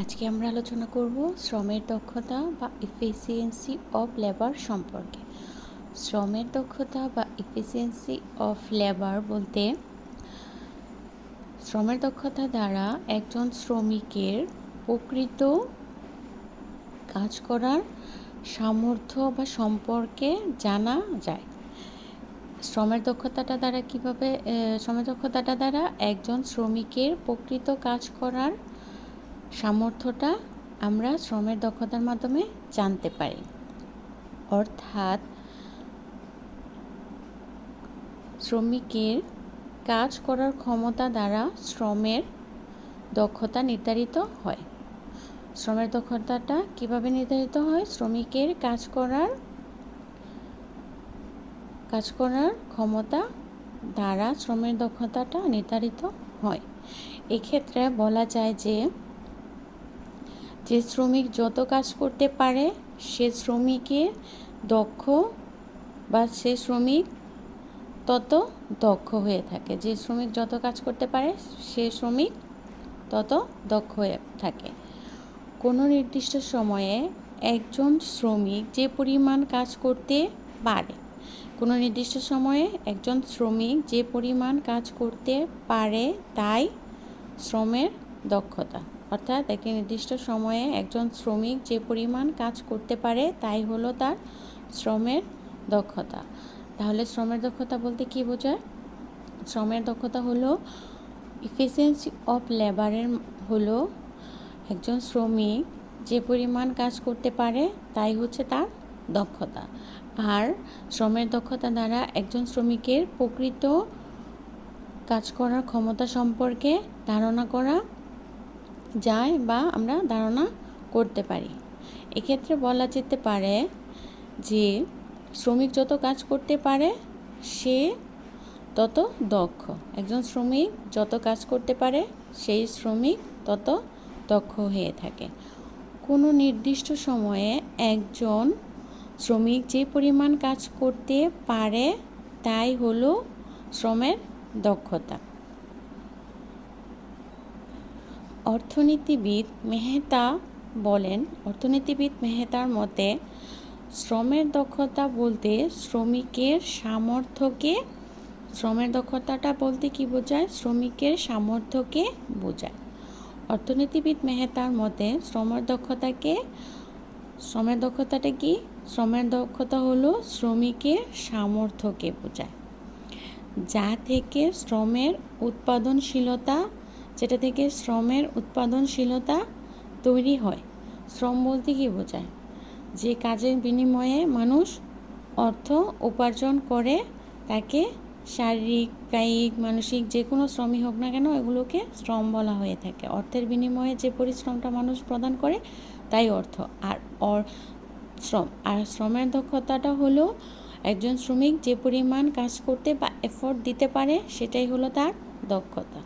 আজকে আমরা আলোচনা করব শ্রমের দক্ষতা বা এফিসিয়েন্সি অফ লেবার সম্পর্কে। শ্রমের দক্ষতা বা এফিসিয়েন্সি অফ লেবার বলতে শ্রমের দক্ষতা দ্বারা একজন শ্রমিকের প্রকৃত কাজ করার সামর্থ্য বা সম্পর্কে জানা যায়। শ্রমের দক্ষতাটা দ্বারা একজন শ্রমিকের প্রকৃত কাজ করার সামর্থ্যটা আমরা শ্রমের দক্ষতার মাধ্যমে জানতে পারি। অর্থাৎ শ্রমিকের কাজ করার ক্ষমতা দ্বারা শ্রমের দক্ষতা নির্ধারিত হয়। শ্রমের দক্ষতাটা কিভাবে নির্ধারিত হয়? শ্রমিকের কাজ করার ক্ষমতা দ্বারা শ্রমের দক্ষতাটা নির্ধারিত হয়। এক্ষেত্রে বলা যায় যে শ্রমিক যত কাজ করতে পারে সে শ্রমিকের দক্ষ বা সে শ্রমিক তত দক্ষ হয়ে থাকে। যে শ্রমিক যত কাজ করতে পারে সে শ্রমিক তত দক্ষ হয়ে থাকে। কোনো নির্দিষ্ট সময়ে একজন শ্রমিক যে পরিমাণ কাজ করতে পারে তাই শ্রমের দক্ষতা। অর্থাৎ একটি নির্দিষ্ট সময়ে একজন শ্রমিক যে পরিমাণ কাজ করতে পারে তাই হলো তার শ্রমের দক্ষতা। তাহলে শ্রমের দক্ষতা বলতে কী বোঝায়? শ্রমের দক্ষতা হলো এফিসিয়েন্সি অফ লেবারের হলো একজন শ্রমিক যে পরিমাণ কাজ করতে পারে তাই হচ্ছে তার দক্ষতা। আর শ্রমের দক্ষতা দ্বারা একজন শ্রমিকের প্রকৃত কাজ করার ক্ষমতা সম্পর্কে ধারণা করা যায় বা আমরা ধারণা করতে পারি। এক্ষেত্রে বলা যেতে পারে যে শ্রমিক যত কাজ করতে পারে সে তত দক্ষ। একজন শ্রমিক যত কাজ করতে পারে সেই শ্রমিক তত দক্ষ হয়ে থাকে। কোনো নির্দিষ্ট সময়ে একজন শ্রমিক যে পরিমাণ কাজ করতে পারে তাই হলো শ্রমের দক্ষতা। অর্থনীতিবিদ মেহতার মতে শ্রমের দক্ষতা বলতে শ্রমের দক্ষতাটা বলতে কি বোঝায়? শ্রমিকের সামর্থ্যকে বোঝায়। অর্থনীতিবিদ মেহতার মতে শ্রমের দক্ষতাটা কি? শ্রমের দক্ষতা হলো শ্রমিকের সামর্থ্যকে বোঝায়। যেটা থেকে শ্রমের উৎপাদনশীলতা তৈরি হয়। শ্রম বলতে কি বোঝায়? যে কাজের বিনিময়ে মানুষ অর্থ উপার্জন করে তাকে শারীরিক, কায়িক, মানসিক যে কোনো শ্রমই হোক না কেন এগুলোকে শ্রম বলা হয়ে থাকে। অর্থের বিনিময়ে যে পরিশ্রমটা মানুষ প্রদান করে তাই অর্থ। আর শ্রমের দক্ষতাটা হলো একজন শ্রমিক যে পরিমাণ কাজ করতে বা এফোর্ট দিতে পারে সেটাই হলো তার দক্ষতা।